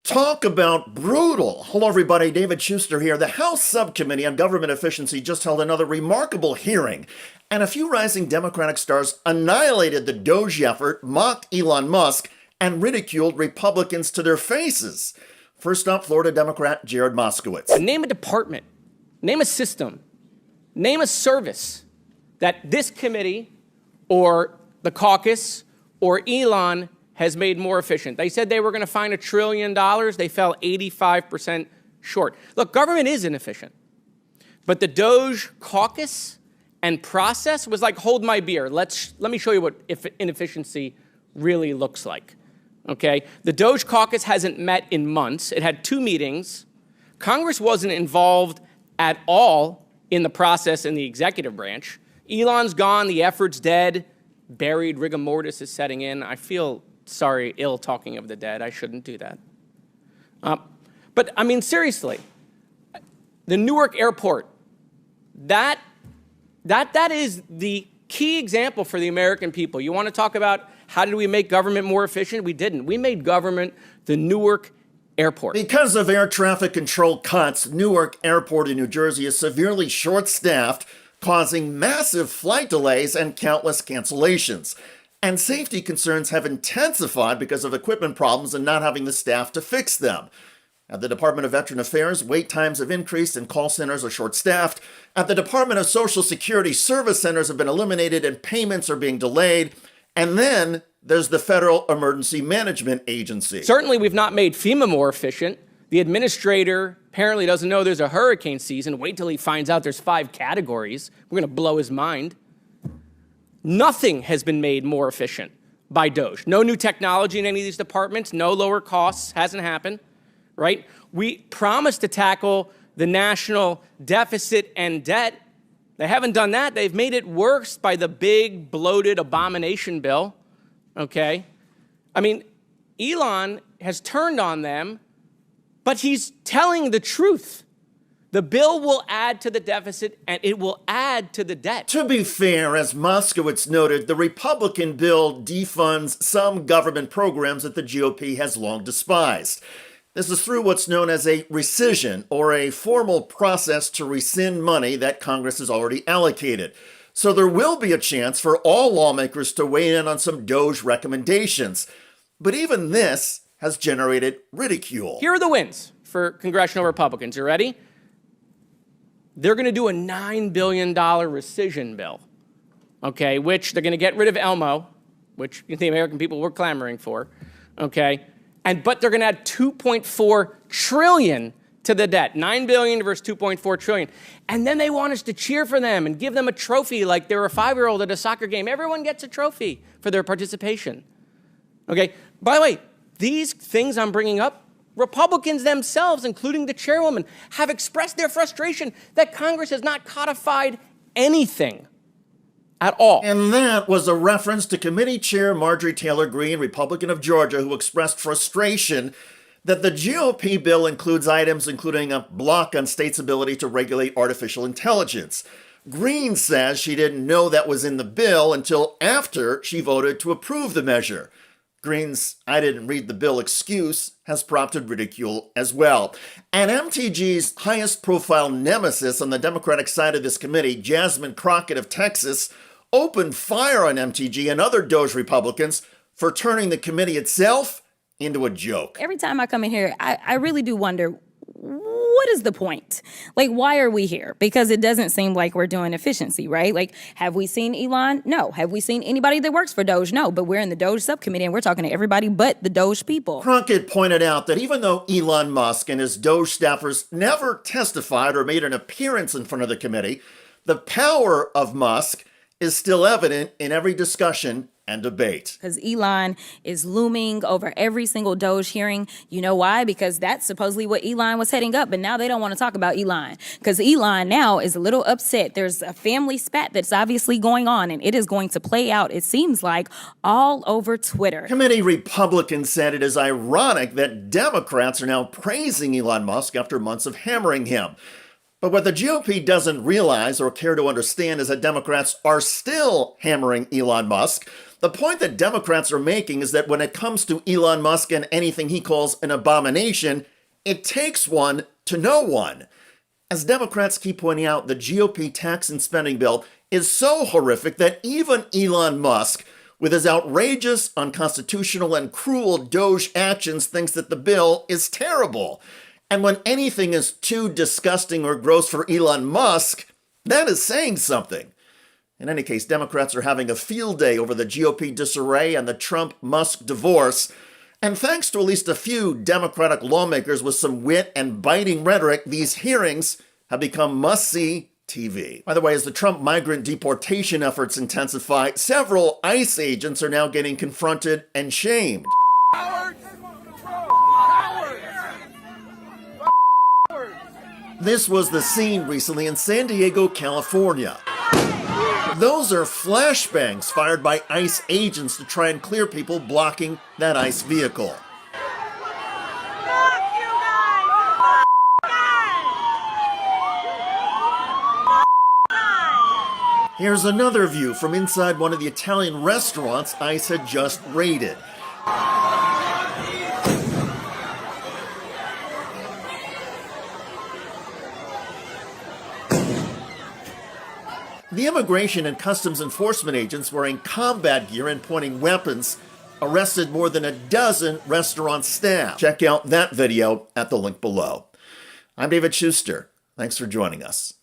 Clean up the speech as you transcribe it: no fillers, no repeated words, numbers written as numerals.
Talk about brutal. Hello, everybody. David Shuster here. The House Subcommittee on Government Efficiency just held another remarkable hearing, and a few rising Democratic stars annihilated the DOGE effort, mocked Elon Musk, and ridiculed Republicans to their faces. First up, Florida Democrat Jared Moskowitz. Name a department, name a system, name a service that this committee or the caucus or Elon has made more efficient. They said they were going to find $1 trillion. They fell 85% short. Look, government is inefficient. But the DOGE caucus and process was like, hold my beer. Let me show you what inefficiency really looks like. Okay? The DOGE caucus hasn't met in months. It had 2 meetings. Congress wasn't involved at all in the process in the executive branch. Elon's gone. The effort's dead. Buried rigor mortis is setting in. I feel ill talking of the dead. I shouldn't do that. But I mean, seriously, the Newark airport, that is the key example for the American people. You want to talk about how did we make government more efficient? We didn't. We made government the Newark airport. Because of air traffic control cuts, Newark Airport in New Jersey is severely short-staffed, causing massive flight delays and countless cancellations. And safety concerns have intensified because of equipment problems and not having the staff to fix them. At the Department of Veteran Affairs, wait times have increased and call centers are short-staffed. At the Department of Social Security, service centers have been eliminated and payments are being delayed. And then there's the Federal Emergency Management Agency. Certainly, we've not made FEMA more efficient. The administrator apparently doesn't know there's a hurricane season. Wait till he finds out there's 5 categories. We're going to blow his mind. Nothing has been made more efficient by DOGE. No new technology in any of these departments, no lower costs, hasn't happened, right? We promised to tackle the national deficit and debt. They haven't done that. They've made it worse by the big, bloated abomination bill, okay? I mean, Elon has turned on them, but he's telling the truth. The bill will add to the deficit, and it will add to the debt. To be fair, as Moskowitz noted, the Republican bill defunds some government programs that the GOP has long despised. This is through what's known as a rescission, or a formal process to rescind money that Congress has already allocated. So there will be a chance for all lawmakers to weigh in on some DOGE recommendations. But even this has generated ridicule. Here are the wins for congressional Republicans. You ready? They're going to do a $9 billion rescission bill, okay, which they're going to get rid of Elmo, which the American people were clamoring for, okay, but they're going to add $2.4 trillion to the debt, $9 billion versus $2.4 trillion. And then they want us to cheer for them and give them a trophy like they were a 5-year-old at a soccer game. Everyone gets a trophy for their participation, okay? By the way, these things I'm bringing up, Republicans themselves, including the chairwoman, have expressed their frustration that Congress has not codified anything at all. And that was a reference to Committee Chair Marjorie Taylor Greene, Republican of Georgia, who expressed frustration that the GOP bill includes items including a block on states' ability to regulate artificial intelligence. Greene says she didn't know that was in the bill until after she voted to approve the measure. Greene's "I didn't read the bill" excuse has prompted ridicule as well. And MTG's highest profile nemesis on the Democratic side of this committee, Jasmine Crockett of Texas, opened fire on MTG and other DOGE Republicans for turning the committee itself into a joke. Every time I come in here, I really do wonder, what is the point? Like, why are we here? Because it doesn't seem like we're doing efficiency, right? Like, have we seen Elon? No. Have we seen anybody that works for DOGE? No. But we're in the DOGE subcommittee and we're talking to everybody but the DOGE people. Crockett pointed out that even though Elon Musk and his DOGE staffers never testified or made an appearance in front of the committee, the power of Musk is still evident in every discussion and debate. Because Elon is looming over every single DOGE hearing. You know why? Because that's supposedly what Elon was heading up, but now they don't want to talk about Elon. Because Elon now is a little upset. There's a family spat that's obviously going on, and it is going to play out, it seems like, all over Twitter. Committee Republicans said it is ironic that Democrats are now praising Elon Musk after months of hammering him. But what the GOP doesn't realize or care to understand is that Democrats are still hammering Elon Musk. The point that Democrats are making is that when it comes to Elon Musk and anything he calls an abomination, it takes one to know one. As Democrats keep pointing out, the GOP tax and spending bill is so horrific that even Elon Musk, with his outrageous, unconstitutional, and cruel DOGE actions, thinks that the bill is terrible. And when anything is too disgusting or gross for Elon Musk, that is saying something. In any case, Democrats are having a field day over the GOP disarray and the Trump-Musk divorce. And thanks to at least a few Democratic lawmakers with some wit and biting rhetoric, these hearings have become must-see TV. By the way, as the Trump migrant deportation efforts intensify, several ICE agents are now getting confronted and shamed. This was the scene recently in San Diego, California. Those are flashbangs fired by ICE agents to try and clear people blocking that ICE vehicle. Here's another view from inside one of the Italian restaurants ICE had just raided. The Immigration and Customs Enforcement agents wearing combat gear and pointing weapons arrested more than a dozen restaurant staff. Check out that video at the link below. I'm David Shuster. Thanks for joining us.